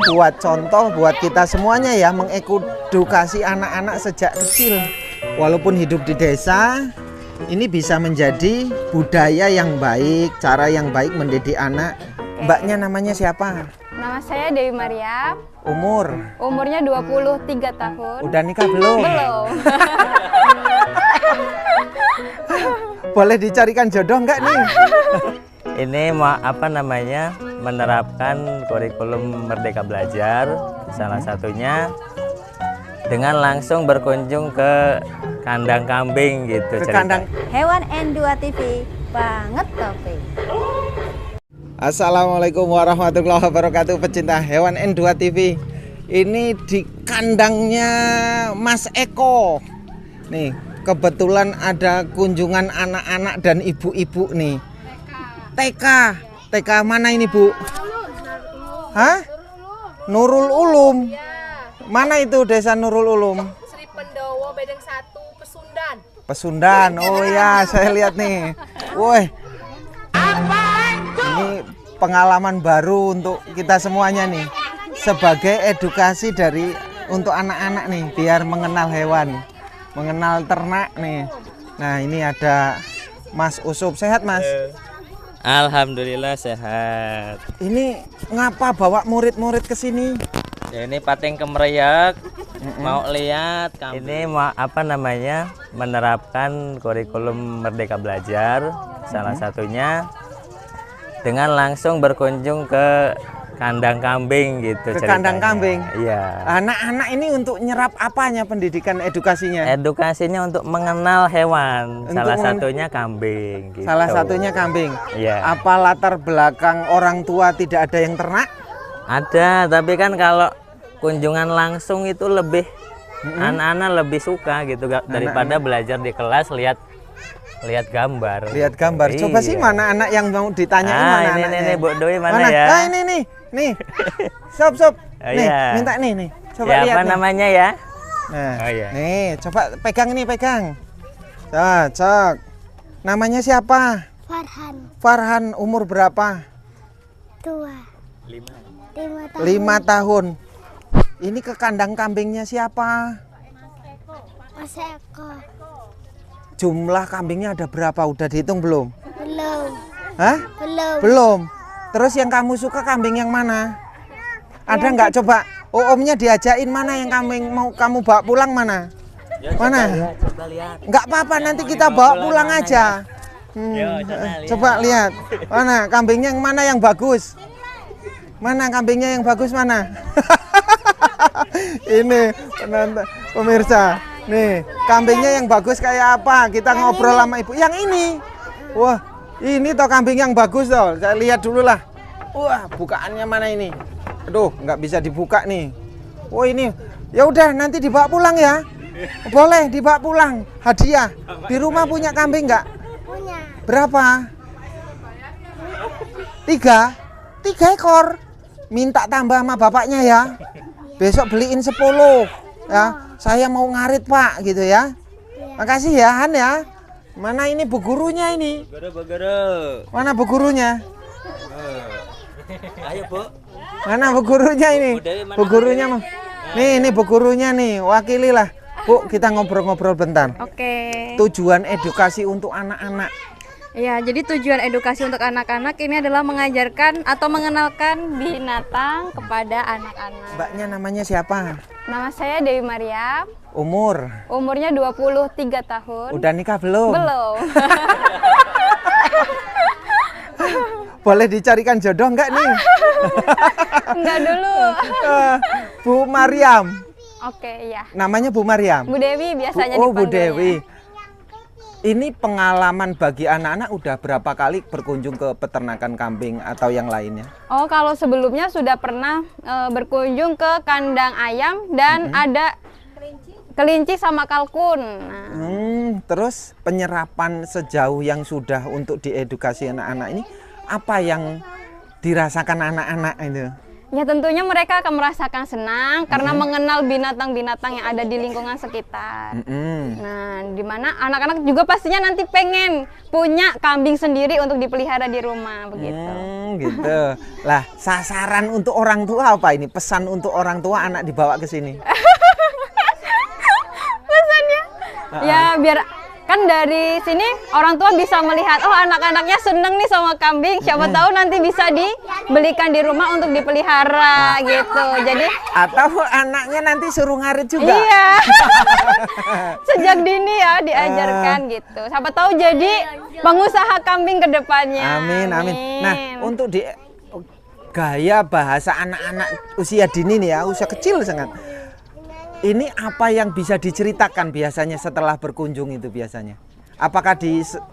buat contoh buat kita semuanya ya, mengedukasi anak-anak sejak kecil. Walaupun hidup di desa, ini bisa menjadi budaya yang baik, cara yang baik mendidik anak. Mbaknya namanya siapa? Nama saya Dewi Mariam. Umurnya 23 tahun. Udah nikah belum? Belum. Boleh dicarikan jodoh nggak nih? Ini menerapkan kurikulum Merdeka Belajar, salah satunya dengan langsung berkunjung ke kandang kambing gitu. Ke kandang. Hewan N2 TV banget topik. Assalamualaikum warahmatullahi wabarakatuh, pecinta hewan N2 TV. Ini di kandangnya Mas Eko. Nih, kebetulan ada kunjungan anak-anak dan ibu-ibu nih. TK mana ini, Bu? Hah? Nurul Ulum. Mana itu desa Nurul Ulum? Sri Pendowo Bedeng 1 Pesundan. Pesundan. Oh ya, saya lihat nih. Woi. Ini pengalaman baru untuk kita semuanya nih. Sebagai edukasi untuk anak-anak nih, biar mengenal hewan, mengenal ternak nih. Nah, ini ada Mas Usup. Sehat, Mas? Alhamdulillah sehat. Ini ngapa bawa murid-murid ke sini? Ya, ini pating kemereyek, mau lihat kambing. Ini menerapkan kurikulum Merdeka Belajar, salah satunya dengan langsung berkunjung ke kandang kambing gitu. Ke kandang kambing? Iya. Anak-anak ini untuk nyerap apanya pendidikan edukasinya? Edukasinya untuk mengenal hewan, salah satunya kambing gitu. Salah satunya kambing? Iya. Apa latar belakang orang tua tidak ada yang ternak? Ada, tapi kan kalau kunjungan langsung itu lebih anak-anak lebih suka gitu daripada belajar di kelas lihat gambar. Lihat gambar. Coba sih mana anak yang mau ditanyain mana anaknya? Ini Bu Dewi mana ya? Ah, ini nih. Sob. Nih, iya. minta nih. Coba ya, lihat. apa nih. namanya ya? Nah, oh, iya. Nih, coba pegang. Cocok. Namanya siapa? Farhan, umur berapa? 5 tahun. Ini ke kandang kambingnya siapa? Mas Eko. Jumlah kambingnya ada berapa? Udah dihitung belum? Belum. Hah? Belum. Terus yang kamu suka kambing yang mana? Ada nggak coba? Omnya diajakin mana yang kambing mau kamu bawa pulang mana? Mana? Coba lihat. Nggak apa-apa, nanti kita bawa pulang aja. Coba lihat. Mana kambingnya yang mana yang bagus? Mana kambingnya yang bagus mana? Ini pemirsa. Nih, kambingnya yang bagus kayak apa? Kita ngobrol sama ibu. Yang ini. Wah, ini toh kambing yang bagus toh. Saya lihat dulu lah. Wah, bukaannya mana ini? Aduh, nggak bisa dibuka nih. Oh, ini. Ya udah, nanti dibawa pulang ya. Boleh dibawa pulang. Hadiah. Di rumah punya kambing nggak? Punya. Berapa? 3 ekor. Minta tambah sama bapaknya ya. Besok beliin 10 ya. Saya mau ngarit Pak gitu ya. Makasih ya Han ya. Mana ini bu gurunya ini? Mana bu gurunya? Ayo Bu. Mana bu gurunya ini? Bu gurunya mah. Nih ini bu gurunya nih, wakililah. Bu, kita ngobrol-ngobrol bentar. Oke. Tujuan edukasi untuk anak-anak. Ya, jadi tujuan edukasi untuk anak-anak ini adalah mengajarkan atau mengenalkan binatang kepada anak-anak. Mbaknya namanya siapa? Nama saya Dewi Mariam. Umurnya 23 tahun. Udah nikah belum? Belum. Boleh dicarikan jodoh nggak nih? Enggak dulu. Bu Mariam. Oke, ya. Namanya Bu Mariam? Bu Dewi biasanya Bu dipanggilnya. Dewi. Ini pengalaman bagi anak-anak udah berapa kali berkunjung ke peternakan kambing atau yang lainnya? Oh, kalau sebelumnya sudah pernah berkunjung ke kandang ayam dan ada kelinci sama kalkun. Nah. Terus penyerapan sejauh yang sudah untuk diedukasi anak-anak ini, apa yang dirasakan anak-anak itu? Ya tentunya mereka akan merasakan senang karena mengenal binatang-binatang yang ada di lingkungan sekitar. Nah, dimana anak-anak juga pastinya nanti pengen punya kambing sendiri untuk dipelihara di rumah begitu. Gitu. Lah, sasaran untuk orang tua apa ini? Pesan untuk orang tua anak dibawa ke sini. Pesannya ya biar kan dari sini orang tua bisa melihat, oh anak-anaknya seneng nih sama kambing, siapa tahu nanti bisa dibelikan di rumah untuk dipelihara gitu. Jadi Atau anaknya nanti suruh ngarit juga. iya. Sejak dini ya diajarkan gitu. Siapa tahu jadi pengusaha kambing ke depannya. Amin, amin. Nah, untuk di gaya bahasa anak-anak usia dini nih ya, usia kecil sangat. Ini apa yang bisa diceritakan biasanya setelah berkunjung itu biasanya? Apakah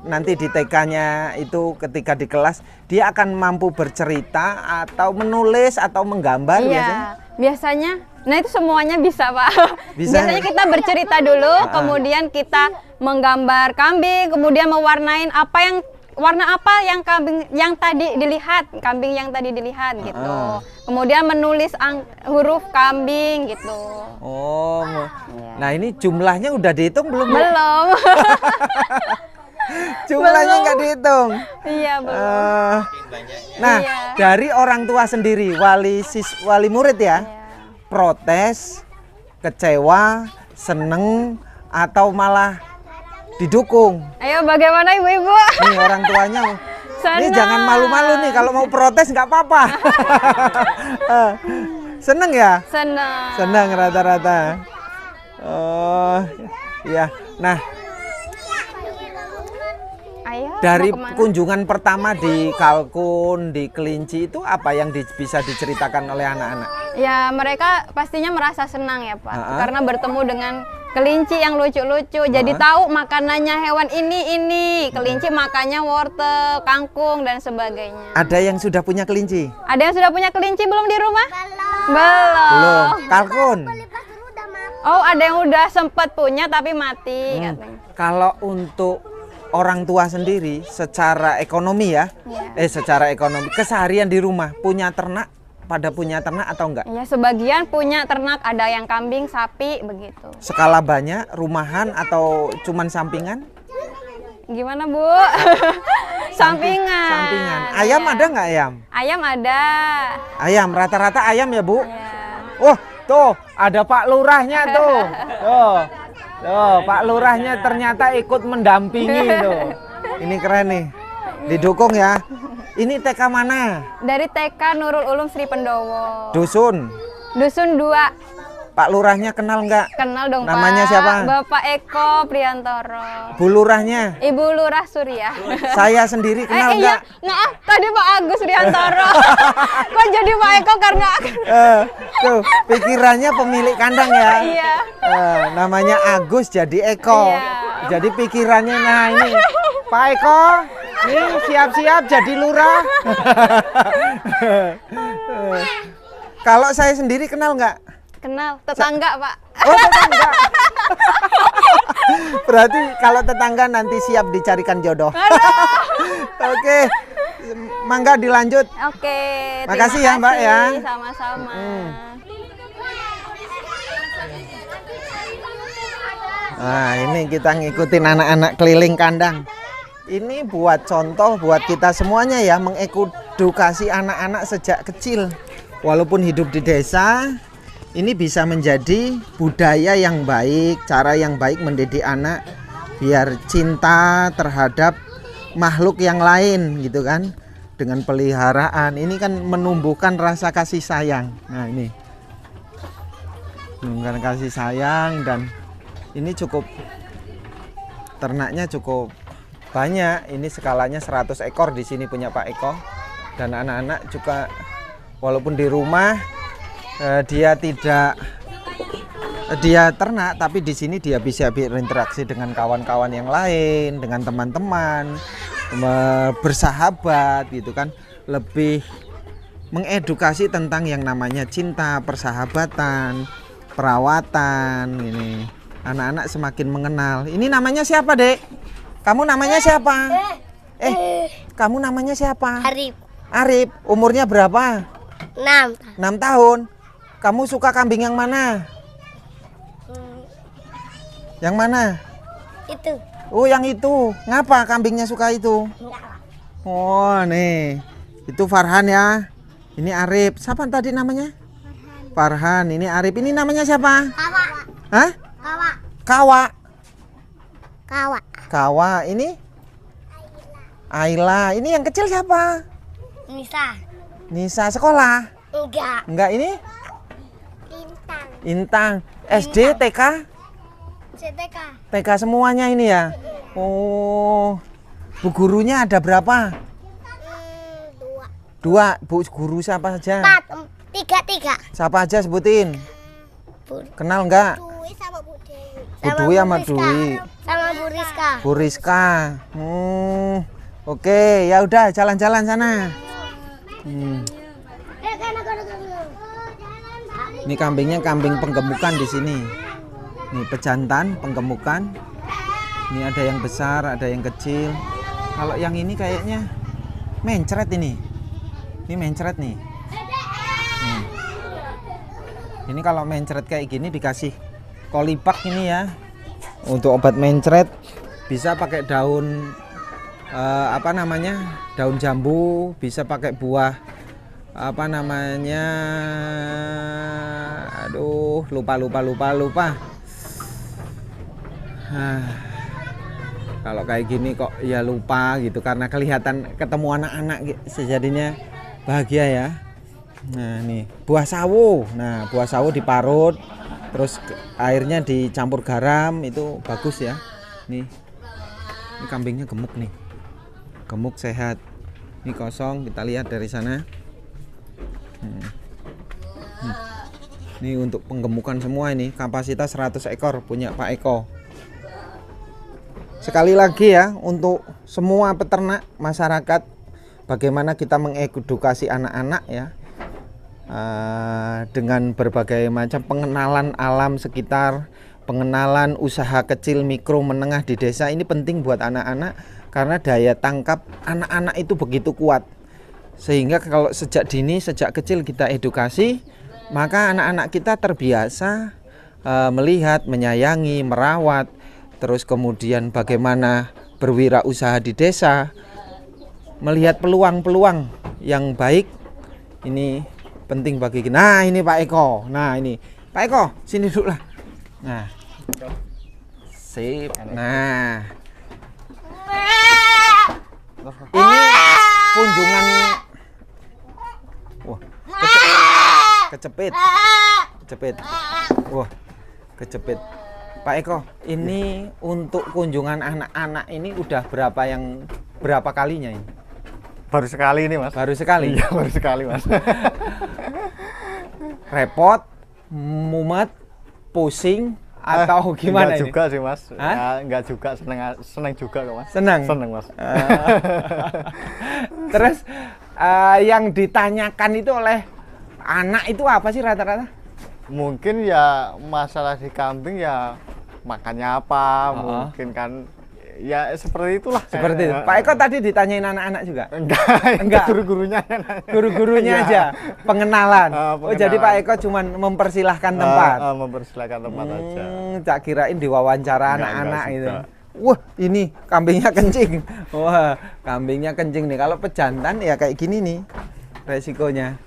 nanti di TK-nya itu ketika di kelas dia akan mampu bercerita atau menulis atau menggambar biasanya? Biasanya. Nah itu semuanya bisa Pak. Bisa. Biasanya kita bercerita dulu, kemudian kita menggambar kambing, kemudian mewarnain warna apa yang kambing yang tadi dilihat, gitu. Kemudian menulis huruf kambing gitu. Oh, nah ini jumlahnya udah dihitung belum? Bu? Belum. Jumlahnya nggak dihitung. Iya belum. Nah, Iya. dari orang tua sendiri, wali murid ya, protes, kecewa, seneng, atau malah didukung. Ayo bagaimana ibu-ibu? Nih orang tuanya, ini Senang. jangan malu-malu nih kalau mau protes nggak apa-apa. Seneng ya? Senang. Senang rata-rata. Oh, ya. Nah, Ayo. dari mau kemana? kunjungan pertama di Kalkun, di Kelinci itu apa yang bisa diceritakan oleh anak-anak? Ya mereka pastinya merasa senang ya Pak, karena bertemu dengan kelinci yang lucu-lucu. Jadi tahu makanannya hewan ini. Kelinci makannya wortel, kangkung dan sebagainya. Ada yang sudah punya kelinci? Ada yang sudah punya kelinci belum di rumah? Belum. Kalkun. Oh ada yang udah sempat punya tapi mati katanya. Kalau untuk orang tua sendiri secara ekonomi ya, secara ekonomi keseharian di rumah punya ternak, pada punya ternak atau enggak? Ya sebagian punya ternak, ada yang kambing, sapi begitu. Skala banyak, rumahan atau cuman sampingan? Gimana Bu? Sampingan. Sampingan. Ayam ada nggak ayam? Ayam ada. Ayam, rata-rata ayam ya Bu? Ya. Oh, tuh ada Pak Lurahnya tuh. Tuh, Pak Lurahnya ternyata ikut mendampingi tuh. Ini keren nih. Didukung ya. Ini TK mana? Dari TK Nurul Ulum Sri Pendowo. Dusun. Dusun 2. Pak Lurahnya kenal nggak? Kenal dong Namanya Pak. siapa? Bapak Eko Priantoro. Bu Lurahnya? Ibu Lurah Surya. Saya sendiri kenal iya, nggak? maaf tadi Pak Agus Priantoro. Kok jadi Pak Eko karena Tuh, pikirannya pemilik kandang ya. Iya. Namanya Agus jadi Eko. Iya. Jadi pikirannya nah ini Pak Eko, nih siap-siap jadi lurah. Kalau saya sendiri kenal nggak? kenal tetangga Pak. Oh tetangga. Berarti kalau tetangga nanti siap dicarikan jodoh. Oke, mangga dilanjut. Oke. Makasih ya, terima Mbak, ya. kasih, Sama-sama. Nah ini kita ngikutin anak-anak keliling kandang. Ini buat contoh buat kita semuanya ya, mengedukasi anak-anak sejak kecil. Walaupun hidup di desa, ini bisa menjadi budaya yang baik, cara yang baik mendidik anak biar cinta terhadap makhluk yang lain gitu kan. Dengan peliharaan, ini kan menumbuhkan rasa kasih sayang. Nah ini menumbuhkan kasih sayang, dan ini cukup, ternaknya cukup banyak. Ini skalanya 100 ekor di sini punya Pak Eko. Dan anak-anak juga walaupun di rumah dia ternak, tapi di sini dia bisa berinteraksi dengan kawan-kawan yang lain, dengan teman-teman, bersahabat gitu kan. Lebih mengedukasi tentang yang namanya cinta, persahabatan, perawatan. Ini anak-anak semakin mengenal. Ini namanya siapa, Dek? Kamu namanya siapa? Kamu namanya siapa? Arif. Arif. Umurnya berapa? 6. 6 tahun. Kamu suka kambing yang mana? Yang mana? Itu. Oh, yang itu. Ngapa kambingnya suka itu? Oh, nih. Itu Farhan ya. Ini Arif. Siapa tadi namanya? Farhan. Ini Arif. Ini namanya siapa? Kawa. Hah? Kawa. Kawa. Kawa. Kawa. Ini? Ayla. Ini yang kecil siapa? Nisa. Nisa. Sekolah? Enggak. Enggak, ini? Bintang. Intang. SD, TK? CTK. TK semuanya ini ya? Oh. Bu gurunya ada berapa? 2. 2. Bu guru siapa saja? 4. 3. Siapa aja sebutin? Kenal enggak? Dwi sama Bu Dewi. Bu Dwi sama Dwi. Sama Bu Rizka. Bu Rizka. Oke, ya udah jalan-jalan sana. Ini kambingnya kambing penggemukan di sini. Nih pejantan penggemukan. Ini ada yang besar, ada yang kecil. Kalau yang ini kayaknya mencret ini. Ini mencret nih. Ini kalau mencret kayak gini dikasih kolibak ini ya. Untuk obat mencret bisa pakai daun apa namanya? Daun jambu, bisa pakai buah apa namanya? Aduh, lupa. Kalau kayak gini kok ya lupa gitu karena kelihatan ketemu anak-anak sejadinya bahagia ya. Nah, nih buah sawo. Nah, buah sawo diparut terus airnya dicampur garam itu bagus ya. Nih. Ini kambingnya gemuk nih. Gemuk sehat. Ini kosong, kita lihat dari sana. Ini untuk penggemukan semua ini, kapasitas 100 ekor punya Pak Eko. Sekali lagi ya, untuk semua peternak masyarakat, bagaimana kita mengedukasi anak-anak ya, dengan berbagai macam pengenalan alam sekitar, pengenalan usaha kecil, mikro, menengah di desa. Ini penting buat anak-anak karena daya tangkap anak-anak itu begitu kuat. Sehingga kalau sejak dini, sejak kecil kita edukasi, maka anak-anak kita terbiasa melihat, menyayangi, merawat, terus kemudian bagaimana berwirausaha di desa, melihat peluang-peluang yang baik. Ini penting bagi kita. Nah, ini Pak Eko. Nah, ini Pak Eko, sini dulu lah. Nah, sip. Nah, ini kunjungan. Wah, kecepit. Wah, kecepit. Pak Eko, ini untuk kunjungan anak-anak ini udah berapa kalinya ini? Baru sekali ini, Mas. Baru sekali? Iya, baru sekali, Mas. Repot, mumet, pusing, atau gimana enggak ini? juga sih, Mas. Hah? Ya, enggak juga, seneng juga kok, Mas. Senang? Seneng, Mas. Terus yang ditanyakan itu oleh anak itu apa sih rata-rata? Mungkin ya masalah di kambing ya makannya apa, mungkin kan ya seperti itulah. Seperti itu. Pak Eko tadi ditanyain anak-anak juga? Enggak. Guru-gurunya. Guru-gurunya aja, pengenalan. Oh, jadi Pak Eko cuman mempersilahkan tempat. Mempersilahkan tempat aja. Tak kirain diwawancara anak-anak enggak itu. juga. Wah, ini kambingnya kencing. Wah, kambingnya kencing nih. Kalau pejantan ya kayak gini nih resikonya.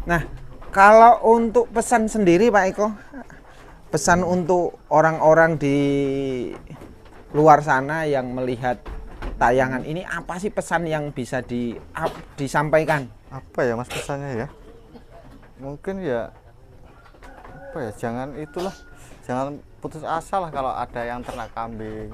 Nah, kalau untuk pesan sendiri Pak Eko, pesan untuk orang-orang di luar sana yang melihat tayangan ini, apa sih pesan yang bisa disampaikan? Apa ya, Mas, pesannya ya? Mungkin ya apa ya, jangan putus asa lah kalau ada yang ternak kambing.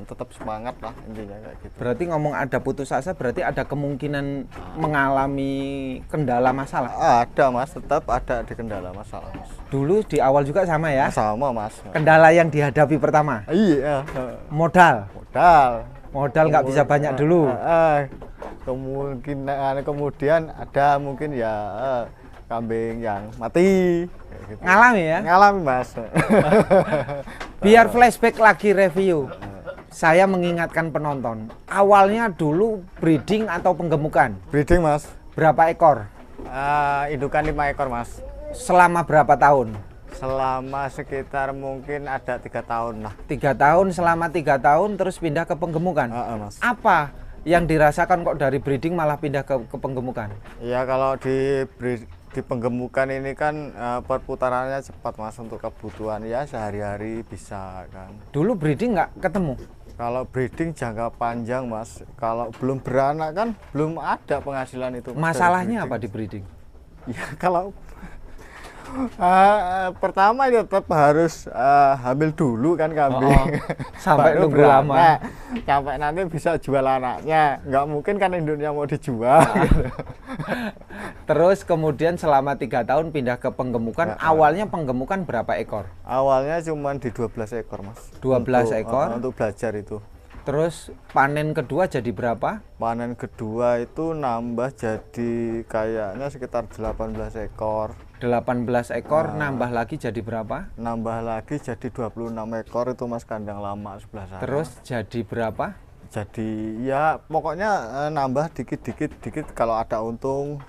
Tetap semangat lah intinya kayak gitu. Berarti ngomong ada putus asa berarti ada kemungkinan mengalami kendala masalah? Ada, Mas, tetap ada di kendala masalah, Mas. Dulu di awal juga sama ya? Sama, Mas. Kendala yang dihadapi pertama? Iya. Modal nggak bisa banyak dulu. Kemudian ada mungkin ya kambing yang mati. Gitu. Ngalami ya? Ngalami, Mas. Biar flashback lagi review, saya mengingatkan penonton, awalnya dulu breeding atau penggemukan? Breeding, Mas. Berapa ekor? Indukan 5 ekor mas. Selama berapa tahun? Selama sekitar mungkin ada 3 tahun lah. 3 tahun, selama 3 tahun terus pindah ke penggemukan. Mas. Apa yang dirasakan kok dari breeding malah pindah ke penggemukan? Ya kalau di penggemukan ini kan perputarannya cepat mas, untuk kebutuhan ya sehari-hari bisa kan. Dulu breeding nggak ketemu? Kalau breeding jangka panjang mas, kalau belum beranak kan belum ada penghasilan itu mas, Masalahnya apa di breeding? ya kalau pertama ya tetap harus hamil dulu kan kambing. Sampai Baru nunggu lama. beranak. Sampai nanti bisa jual anaknya, nggak mungkin kan induknya mau dijual. gitu. Terus kemudian selama 3 tahun pindah ke penggemukan. Awalnya penggemukan berapa ekor? Awalnya cuma di 12 ekor mas. 12 ekor. Untuk belajar itu. Terus panen kedua jadi berapa? Panen kedua itu nambah jadi kayaknya sekitar 18 ekor. 18 ekor, nambah lagi jadi berapa? Nambah lagi jadi 26 ekor itu mas, kandang lama sebelah sana. Terus jadi berapa? Jadi ya pokoknya nambah dikit kalau ada untung,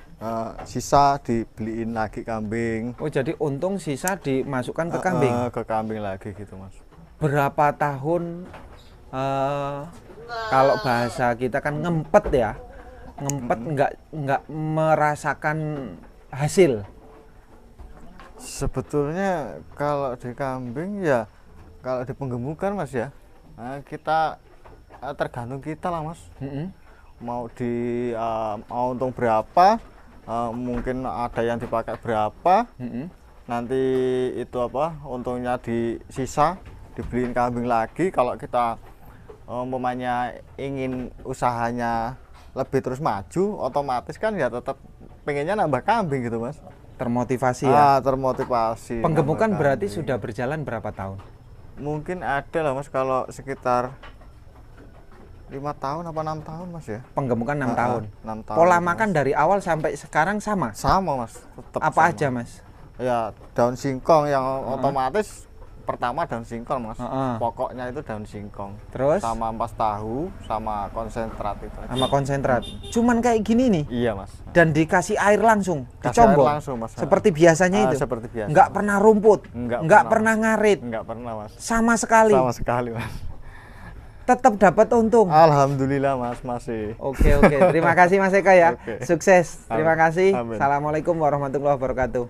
sisa dibeliin lagi kambing. Oh, jadi untung sisa dimasukkan ke kambing. Ke kambing lagi gitu mas. Berapa tahun kalau bahasa kita kan ngempet ya. Ngempet nggak merasakan hasil. Sebetulnya kalau di kambing ya, kalau di penggemukan mas ya, kita tergantung kita lah mas. Mau mau untung berapa, mungkin ada yang dipakai berapa, nanti itu apa untungnya disisa dibeliin kambing lagi. Kalau kita umpamanya ingin usahanya lebih terus maju, otomatis kan ya tetap pengennya nambah kambing gitu mas. Termotivasi ya. Termotivasi. Penggemukan nambah berarti kambing. sudah berjalan berapa tahun? Mungkin ada lah mas, kalau sekitar 5 tahun apa 6 tahun mas ya. Penggemukan 6 tahun. 6 tahun. Pola itu, makan mas. dari awal sampai sekarang sama? Sama mas, tetap Apa sama. aja mas? Ya daun singkong yang otomatis. Pertama daun singkong mas, pokoknya itu daun singkong. Terus? Sama ampas tahu, sama konsentrat itu. Sama konsentrat. Cuman kayak gini nih. Iya mas. Dan dikasih air langsung, Kasih air dicombong. langsung, Mas. Seperti biasanya itu. Seperti biasa. Nggak pernah rumput, Nggak nggak pernah, pernah ngarit, Enggak pernah mas. sama sekali. Sama sekali mas. Tetap dapat untung. Alhamdulillah mas, masih. Oke. Terima kasih Mas Eka ya. Oke. Sukses. Terima Amin. kasih. Amin. Assalamualaikum warahmatullahi wabarakatuh.